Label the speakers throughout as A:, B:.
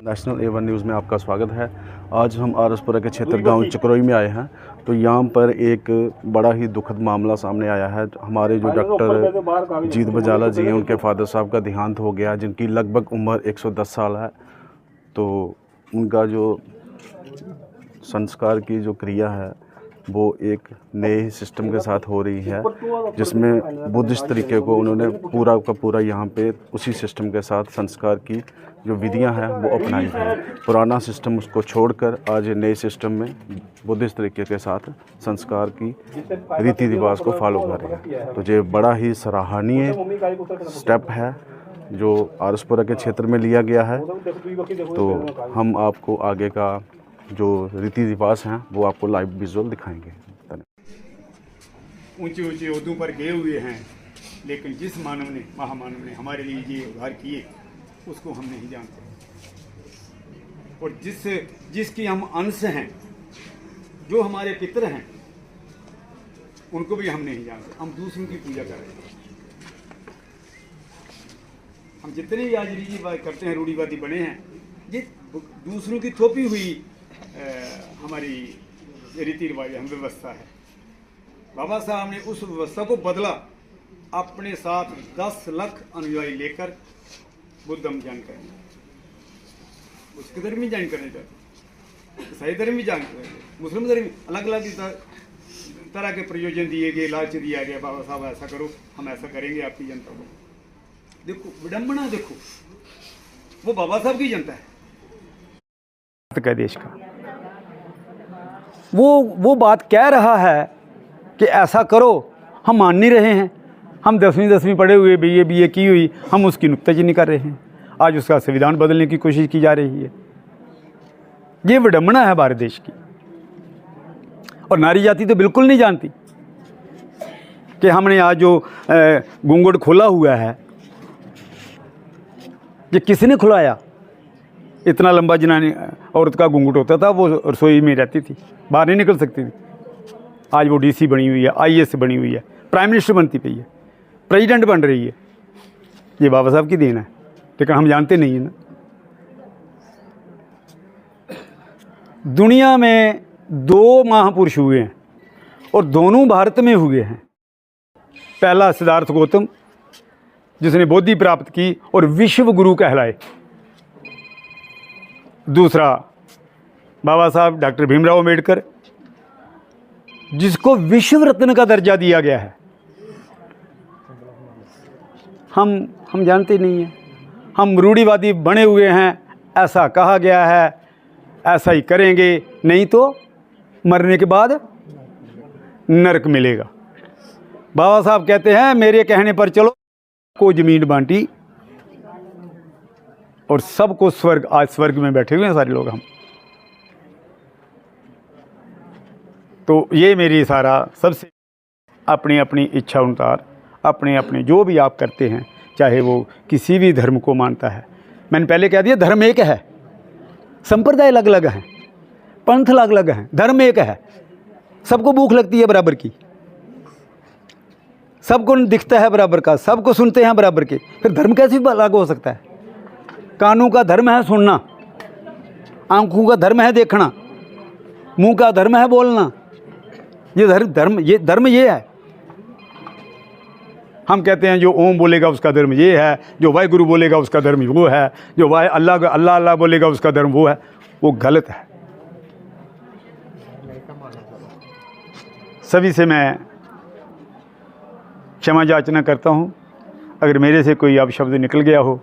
A: National A1 news में आपका स्वागत है। आज हम आरसपुरा के क्षेत्र गांव चकरोई में आए हैं। तो यहाँ पर एक बड़ा ही दुखद मामला सामने आया है। हमारे जो डॉक्टर जीत बजाला जी हैं, उनके फादर साहब का देहांत हो गया, जिनकी लगभग उम्र 110 साल है। तो उनका जो संस्कार की जो क्रिया है वो एक नए सिस्टम के साथ हो रही है, जिसमें बुद्धिस्ट तरीके को उन्होंने पूरा का पूरा यहाँ पे उसी सिस्टम के साथ संस्कार की जो विधियां हैं वो अपनाई हैं। पुराना सिस्टम उसको छोड़कर आज नए सिस्टम में बुद्धिस्ट तरीके के साथ संस्कार की रीति रिवाज को फॉलो कर रहे हैं। तो ये बड़ा ही सराहनीय स्टेप है जो आरसपुरा के क्षेत्र में लिया गया है। तो हम आपको आगे का जो रीति रिवाज हैं वो आपको लाइव विजुअल दिखाएंगे।
B: ऊंचे ऊंचे ओहदों पर गए हुए हैं, लेकिन जिस मानव ने, महामानव ने हमारे लिए ये उद्धार किए उसको हम नहीं जानते। और जिसकी हम अंश हैं, जो हमारे पितर हैं, उनको भी हम नहीं जानते। हम दूसरों की पूजा कर रहे हैं। हम जितने भी आज रीतिवाद करते हैं, रूढ़िवादी बने हैं, ये दूसरों की थोपी हुई हमारी रीति रिवाज हम व्यवस्था है। बाबा साहब ने उस व्यवस्था को बदला, अपने साथ 10 लाख अनुयायी लेकर बुद्धम ज्ञान करने, उसके धर्म भी ज्ञान करने जाते, ईसाई धर्म भी ज्ञान करने, मुस्लिम धर्म, अलग अलग तरह के प्रयोजन दिए गए, लालच दिया गया, बाबा साहब ऐसा करो, हम ऐसा करेंगे आपकी जनता को। देखो विडंबना, देखो वो बाबा साहब की जनता है का देश का।
C: वो बात कह रहा है कि ऐसा करो, हम मान नहीं रहे हैं। हम 10वीं पढ़े हुए, BA की हुई, हम उसकी नुक्ताचीनी कर रहे हैं। आज उसका संविधान बदलने की कोशिश की जा रही है। ये विडंबना है भारत देश की। और नारी जाति तो बिल्कुल नहीं जानती कि हमने आज जो घूंघट खोला हुआ है, ये किसने खुलाया? इतना लंबा जनानी औरत का घूंघट होता था, वो रसोई में रहती थी, बाहर नहीं निकल सकती थी। आज वो DC बनी हुई है, IAS बनी हुई है, प्राइम मिनिस्टर बनती पई है, प्रेसिडेंट बन रही है। ये बाबा साहब की देन है, लेकिन हम जानते नहीं हैं ना। दुनिया में 2 महापुरुष हुए हैं और दोनों भारत में हुए हैं। पहला सिद्धार्थ गौतम, जिसने बोधि प्राप्त की और विश्व गुरु कहलाए। दूसरा बाबा साहब डॉक्टर भीमराव अम्बेडकर, जिसको विश्व रत्न का दर्जा दिया गया है। हम जानते नहीं हैं। हम रूढ़िवादी बने हुए हैं, ऐसा कहा गया है, ऐसा ही करेंगे, नहीं तो मरने के बाद नरक मिलेगा। बाबा साहब कहते हैं मेरे कहने पर चलो, को ज़मीन बांटी और सबको स्वर्ग। आज स्वर्ग में बैठे हुए हैं सारे लोग हम। तो ये मेरी सारा सबसे अपनी अपनी इच्छा अनुसार अपने अपने जो भी आप करते हैं, चाहे वो किसी भी धर्म को मानता है। मैंने पहले कह दिया, धर्म एक है, संप्रदाय अलग अलग हैं, पंथ अलग अलग हैं, धर्म एक है। सबको भूख लगती है बराबर की, सबको दिखता है बराबर का, सबको सुनते हैं बराबर के। फिर धर्म कैसे अलग हो सकता है? कानों का धर्म है सुनना, आंखों का धर्म है देखना, मुंह का धर्म है बोलना। ये धर्म ये है। हम कहते हैं जो ओम बोलेगा उसका धर्म ये है, जो वाहिगुरु बोलेगा उसका धर्म वो है, जो अल्लाह बोलेगा उसका धर्म वो है। वो गलत है। सभी से मैं क्षमा याचना करता हूँ। अगर मेरे से कोई अपशब्द निकल गया हो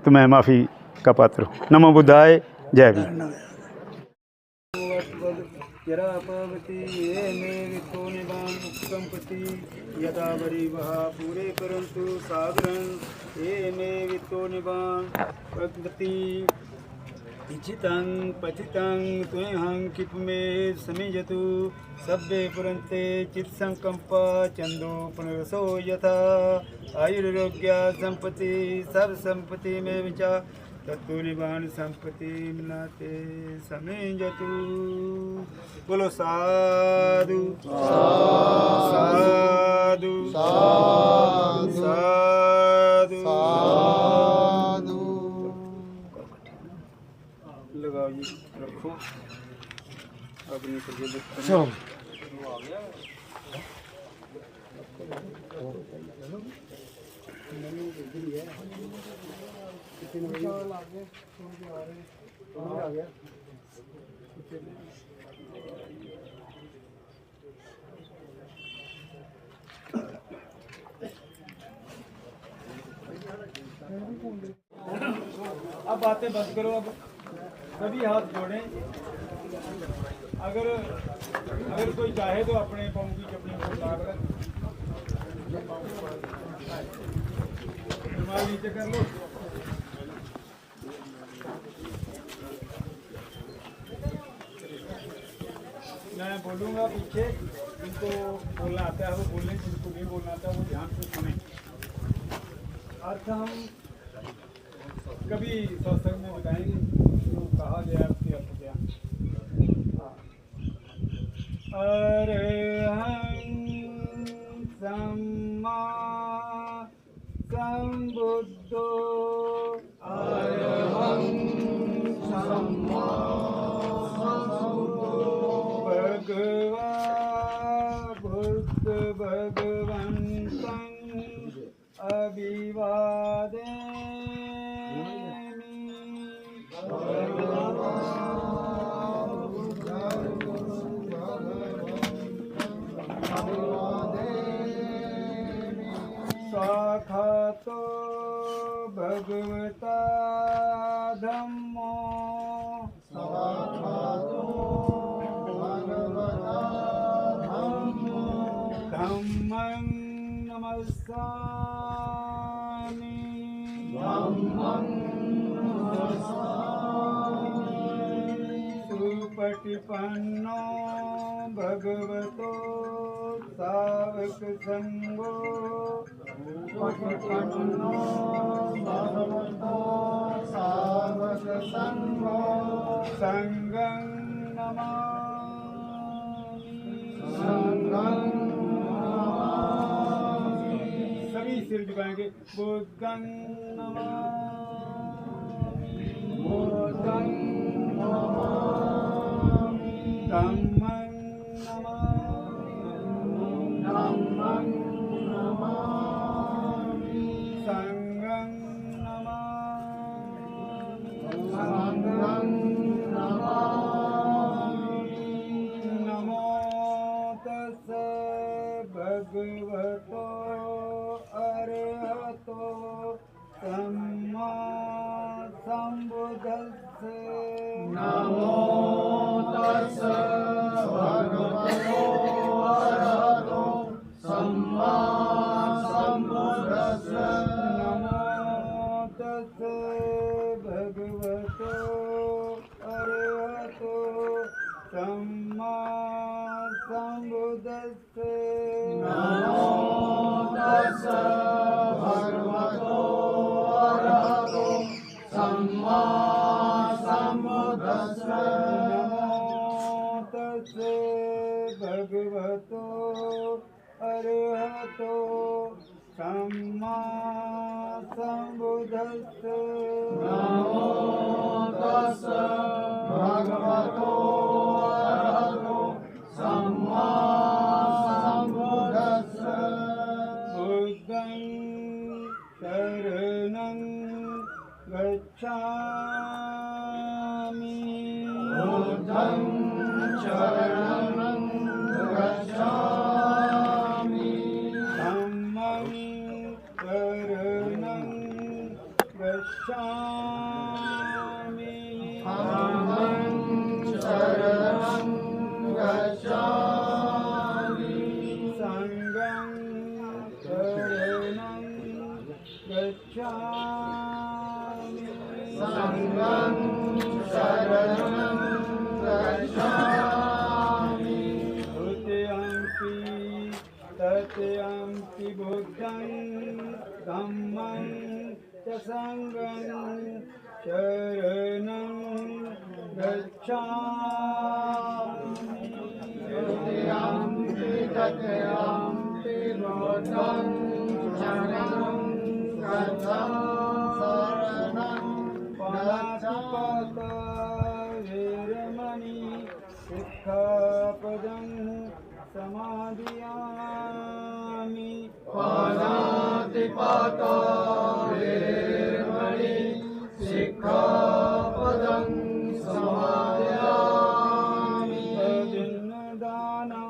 C: तो मैं माफ़ी का पात्र हूँ। नमो बुद्धाय, जय भीम।
B: यदा बरी वहा पूरे परंतु सागरन ये में वित्तो निबान पति इच्छितं पतितं तुहं किप में समिजतु सभ्ये पुरंते चित संकंपा चंदो पुनरसो यथा आयुर्रोग्य संपत्ति सब संपत्ति में विचार तत्व निबान संपत्ति मिलाते समिजतु। बोलो साधु साधु साधु साधु। रखो अग्नि प्रज्वलित करो।
C: चलो
B: अब बातें बंद करो। अब सभी हाथ जोड़ें। अगर कोई चाहे तो अपने पाँव की चपनी को उतार कर रुमाल नीचे कर लो। मैं बोलूँगा पीछे, जिनको बोलना आता है वो बोलें, जिनको नहीं बोलना आता है वो ध्यान से सुने। अर्थ हम कभी सत्संग में बताएंगे तो कहा गया उसके अर्थ क्या। अरहं सम्मा सम्बुद्धो अरहं सम्मा भगवा बुद्ध भगवन्तं साखातो भगवता धम्मो धम्मं नमस्सामि सुपटिपन्नो भगवतो सावक संगो पटिपन्नो भगवतो सावक संगो संगं नमामि। सभी सिर झुकाएंगे। बुद्धं नमामि बुद्धं नमामि धम्मं नमामि धम्मं नमामि संघं नमामि संघं नमामि। नमो तस्स भगवतो अरहतो सम्मा सम्बुद्धस्स। नमो तस्स भगवतो अरहतो सम्मा सम्बुद्धस्स। नमो तस्स भगवतो अरहतो सम्मा सम्बुद्धस्स। नमो तस्स भगवतो अरहतो सम्मा सम्बुद्धस्स। नमो तस्स भगवतो अरहतो सम्मा सम्बुद्धस्स। नमो तस्स भगवतो अरहतो सम्मा सम्बुद्धस्स। बुद्धं शरणं गच्छामि बुद्धं शरणं गच्छामि धम्मं शरणं गच्छामि धम्मं शरणं गच्छामि संघं शरणं गच्छामि संघं शरणं गच्छामि। तथ्यंपि बुद्धं धम्मं च संघं शरणं गच्छामि। तथ्यंपि बुद्धं शरणं गच्छामि शरणं गच्छामि।
C: सिक्खापदं समादयामि
D: पानातिपाता वेरमणि सिक्खापदं समादयामि
C: अदिन्नदाना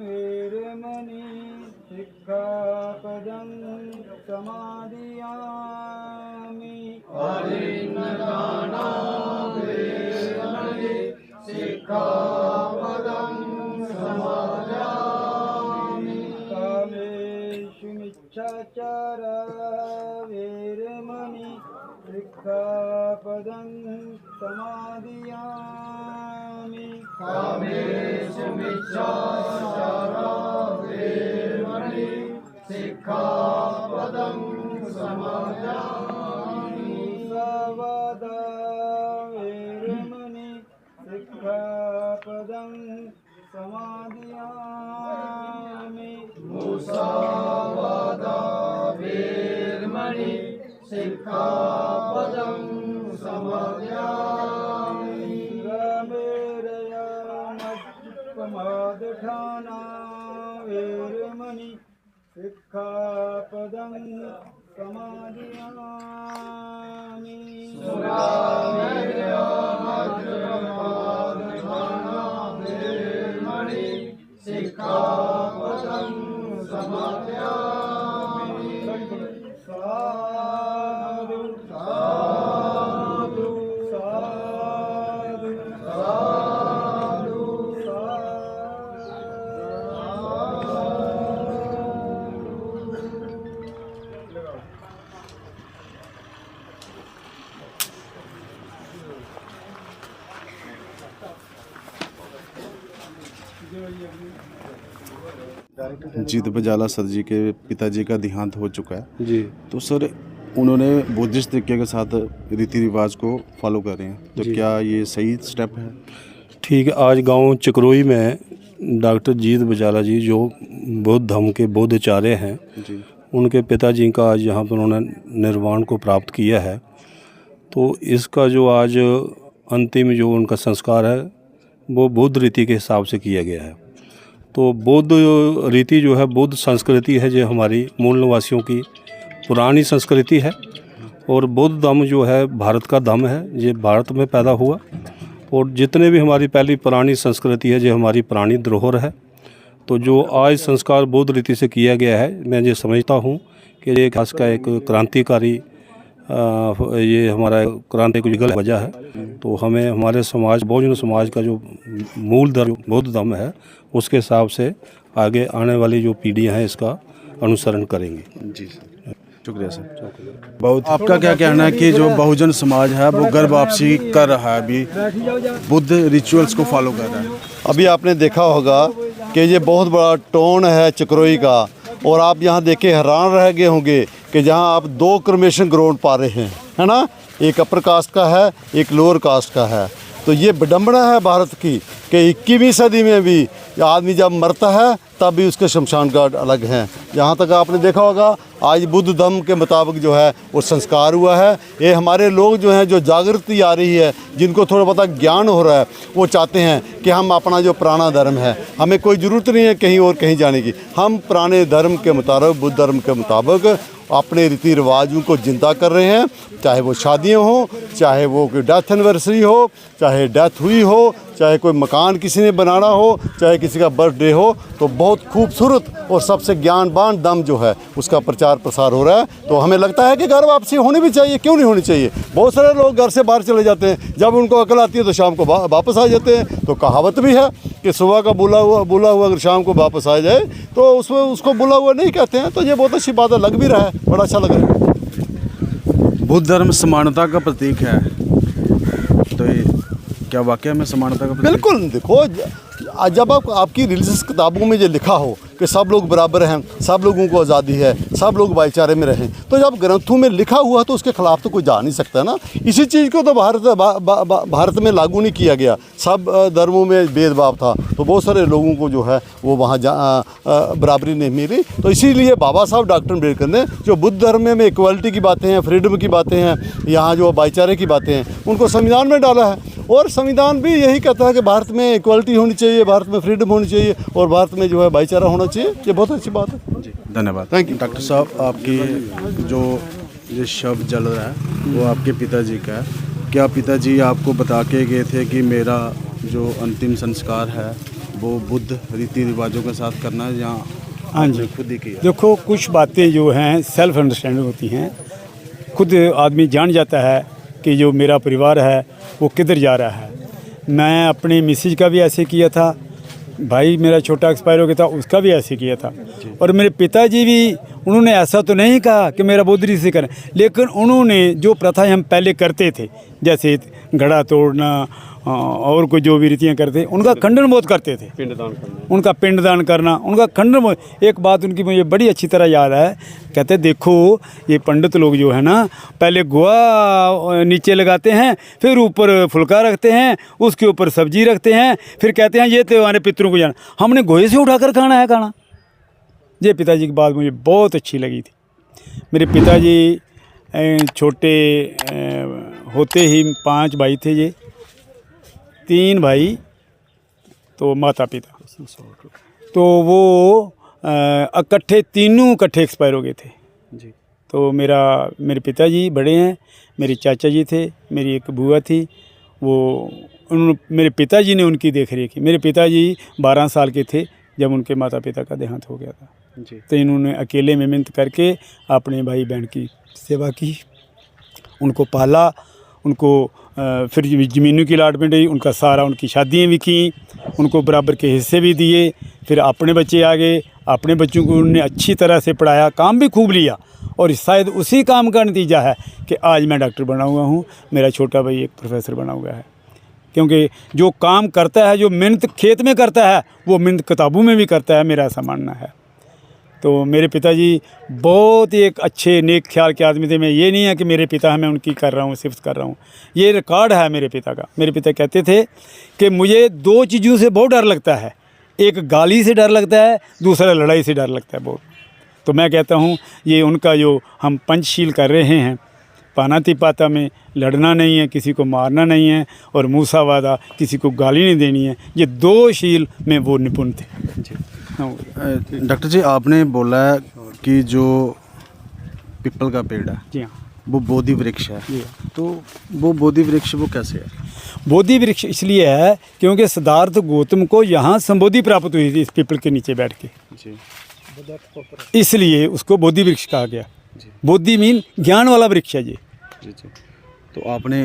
C: वेरमणि सिक्खापदं समादयामि
D: अदिन्नदाना वेरमणि सिक्खापदं समादयामि
C: कामेषु मिच्छाचारा वेरमणि सिक्खापदं समादयामि
D: कामेषु मिच्छाचारा वेरमणि सिक्खापदं समादयामि
C: मुसावादा वेरमणि सिक्खापदं समादयामि
D: मुसावादा वेरमणि सिक्खापदं समादयामि
C: रामेरया मज्जपमादठाना वेरमणि सिक्खापदं समादयामि
D: वेरमणि सिक्खापदं समादयामि
C: साधु साधु साधु साधु
A: जीत बजाला सर जी के पिताजी का देहांत हो चुका है
E: जी।
A: तो सर उन्होंने बुद्धिस्ट तरीके के साथ रीति रिवाज को फॉलो कर रहे हैं, तो क्या ये सही स्टेप है?
E: ठीक है। आज गांव चकरोई में डॉक्टर जीत बजाला जी जो बौद्ध धर्म के बौद्धाचार्य हैं
A: जी।
E: उनके पिताजी का आज यहाँ पर उन्होंने निर्वाण को प्राप्त किया है। तो इसका जो आज अंतिम जो उनका संस्कार है वो बौद्ध रीति के हिसाब से किया गया है। तो बौद्ध रीति जो है बौद्ध संस्कृति है जो हमारी मूल निवासियों की पुरानी संस्कृति है। और बौद्ध धर्म जो है भारत का धर्म है, ये भारत में पैदा हुआ। और जितने भी हमारी पहली पुरानी संस्कृति है जो हमारी पुरानी धरोहर है। तो जो आज संस्कार बौद्ध रीति से किया गया है, मैं ये समझता हूँ कि ये खास का एक क्रांतिकारी ये हमारा क्रांति की वजह है। तो हमें हमारे समाज बहुजन समाज का जो मूल धर्म बौद्ध धर्म है उसके हिसाब से आगे आने वाली जो पीढ़ियाँ हैं इसका अनुसरण करेंगी।
A: जी सर, शुक्रिया सर। बहुत आपका क्या कहना है कि जो बहुजन समाज है वो गर्भ वापसी कर रहा है, अभी बुद्ध रिचुअल्स को फॉलो कर रहा है?
F: अभी आपने देखा होगा कि ये बहुत बड़ा टाउन है चकरोई का, और आप यहाँ देख के हैरान रह गए होंगे कि जहाँ आप 2 क्रमेशन ग्राउंड पा रहे हैं, है ना। एक अपर कास्ट का है, एक लोअर कास्ट का है। तो ये विडम्बना है भारत की कि 21वीं सदी में भी आदमी जब मरता है तब भी उसके शमशान घाट अलग हैं। यहाँ तक आपने देखा होगा आज बुद्ध धर्म के मुताबिक जो है वो संस्कार हुआ है। ये हमारे लोग जो हैं, जो जागृति आ रही है, जिनको थोड़ा बहुत ज्ञान हो रहा है, वो चाहते हैं कि हम अपना जो पुराना धर्म है, हमें कोई ज़रूरत नहीं है कहीं और कहीं जाने की। हम पुराने धर्म के मुताबिक, बुद्ध धर्म के मुताबिक अपने रीति रिवाजों को जिंदा कर रहे हैं। चाहे वो शादियाँ हो, चाहे वो कोई डेथ एनिवर्सरी हो, चाहे डेथ हुई हो, चाहे कोई मकान किसी ने बनाना हो, चाहे किसी का बर्थडे हो। तो बहुत खूबसूरत और सबसे ज्ञानवान दम जो है उसका प्रचार प्रसार हो रहा है। तो हमें लगता है कि घर वापसी होनी भी चाहिए, क्यों नहीं होनी चाहिए। बहुत सारे लोग घर से बाहर चले जाते हैं, जब उनको अकल आती है तो शाम को वापस आ जाते हैं। तो कहावत भी है कि सुबह का बुला हुआ अगर शाम को वापस आ जाए तो उसमें उसको बुला हुआ नहीं कहते हैं। तो ये बहुत अच्छी बात है, लग भी रहा है, बड़ा अच्छा लग रहा है।
A: बुद्ध धर्म समानता का प्रतीक है, तो ये क्या वाकई में समानता का प्रतीक?
F: बिल्कुल। देखो जब आपकी रिलीजियस किताबों में ये लिखा हो कि सब लोग बराबर हैं, सब लोगों को आज़ादी है, सब लोग भाईचारे में रहें। तो जब ग्रंथों में लिखा हुआ तो उसके ख़िलाफ़ तो कोई जा नहीं सकता ना। इसी चीज़ को तो भारत में लागू नहीं किया गया। सब धर्मों में भेदभाव था, तो बहुत सारे लोगों को जो है वो वहाँ बराबरी नहीं मिली। तो इसीलिए बाबा साहब डॉक्टर अम्बेडकर ने जो बुद्ध धर्म में इक्वालिटी की बातें हैं, फ्रीडम की बातें हैं, यहाँ जो भाईचारे की बातें हैं, उनको संविधान में डाला है। और संविधान भी यही कहता है कि भारत में इक्वालिटी होनी चाहिए, भारत में फ्रीडम होनी चाहिए और भारत में जो है भाईचारा होना चाहिए। ये बहुत अच्छी बात है
A: जी, धन्यवाद।
F: Thank you.
A: डॉक्टर साहब, आपकी जो ये शव जल रहा है वो आपके पिताजी का है। क्या पिताजी आपको बता के गए थे कि मेरा जो अंतिम संस्कार है वो बुद्ध रीति रिवाजों के साथ करना है, या
C: हाँ जी,
A: खुद ही किया?
C: देखो कुछ बातें जो हैं सेल्फ अंडरस्टैंडिंग होती हैं। खुद आदमी जान जाता है कि जो मेरा परिवार है वो किधर जा रहा है। मैं अपनी मिसेज का भी ऐसे किया था, भाई मेरा छोटा एक्सपायर हो गया था उसका भी ऐसे किया था। और मेरे पिताजी भी, उन्होंने ऐसा तो नहीं कहा कि मेरा बुद्ध रीति से करें, लेकिन उन्होंने जो प्रथाएं हम पहले करते थे, जैसे घड़ा तोड़ना और कोई जो भी रीतियाँ करते, उनका खंडन बहुत करते थे। उनका पिंडदान करना, उनका खंडन बहुत। एक बात उनकी मुझे बड़ी अच्छी तरह याद है, कहते देखो ये पंडित लोग जो है ना, पहले गोआ नीचे लगाते हैं, फिर ऊपर फुल्का रखते हैं, उसके ऊपर सब्जी रखते हैं, फिर कहते हैं ये तो हमारे पितरों को जाना, हमने गोए से उठाकर खाना है खाना। ये पिताजी की बात मुझे बहुत अच्छी लगी थी। मेरे पिताजी छोटे होते ही 5 भाई थे, ये 3 भाई तो माता पिता, तो वो इकट्ठे तीनों इकट्ठे एक्सपायर हो गए थे
A: जी।
C: तो मेरे पिताजी बड़े हैं, मेरे चाचा जी थे, मेरी एक बुआ थी, वो उन्होंने मेरे पिताजी ने उनकी देख रेख की। मेरे पिताजी 12 साल के थे जब उनके माता पिता का देहांत हो गया था
A: जी।
C: तो इन्होंने अकेले में मेहनत करके अपने भाई बहन की सेवा की, उनको पाला, उनको फिर ज़मीनों की अलाटमेंट हुई, उनका सारा, उनकी शादियाँ भी की, उनको बराबर के हिस्से भी दिए। फिर अपने बच्चे आ गए, अपने बच्चों को उन्होंने अच्छी तरह से पढ़ाया, काम भी खूब लिया। और शायद उसी काम का नतीजा है कि आज मैं डॉक्टर बना हुआ हूँ, मेरा छोटा भाई एक प्रोफेसर बना हुआ है। क्योंकि जो काम करता है, जो मेहनत खेत में करता है, वो मेहनत किताबों में भी करता है, मेरा ऐसा मानना है। तो मेरे पिताजी बहुत ही एक अच्छे नेक ख्याल के आदमी थे। मैं ये नहीं है कि मेरे पिता हैं मैं उनकी कर रहा हूँ, सिर्फ कर रहा हूँ, ये रिकॉर्ड है मेरे पिता का। मेरे पिता कहते थे कि मुझे 2 चीज़ों से बहुत डर लगता है, एक गाली से डर लगता है, दूसरा लड़ाई से डर लगता है बहुत। तो मैं कहता हूँ ये उनका जो हम पंचशील कर रहे हैं, पानातिपाता में लड़ना नहीं है, किसी को मारना नहीं है, और मूसावादा किसी को गाली नहीं देनी है, ये 2 शील में वो निपुण थे।
A: डॉक्टर जी, आपने बोला कि जो पीपल का पेड़ है
C: जी हाँ,
A: वो बोधि वृक्ष है,
C: जी
A: तो वो बोधि वृक्ष वो कैसे है?
C: बोधि वृक्ष इसलिए है क्योंकि सिद्धार्थ गौतम को यहाँ संबोधि प्राप्त हुई थी इस पीपल के नीचे बैठ के,
A: जी।
C: इसलिए उसको बोधि वृक्ष कहा गया।
A: जी।
C: बोधि मीन ज्ञान वाला वृक्ष है जी।
A: जी जी। तो आपने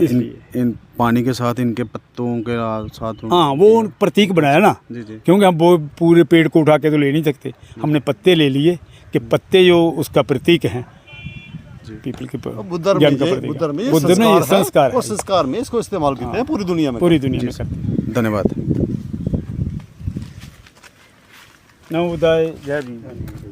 A: इन पानी के साथ इनके पत्तों के साथ
C: हाँ, वो प्रतीक बनाया ना,
A: जी जी।
C: क्योंकि हम वो पूरे पेड़ को उठा के तो ले नहीं सकते, हमने पत्ते ले लिए कि पत्ते जो उसका प्रतीक हैं, पीपल के
F: बुद्ध धर्म
C: ज्ञान का
F: में
C: प्रतीक।
F: बुद्ध धर्म में
C: बुद्ध में ये संस्कार है,
F: और संस्कार में इसको इस्तेमाल करते हैं पूरी दुनिया में।
C: पूरी दुनिया में करते हैं।
A: धन्यवाद।
C: नवोदय जय भीम।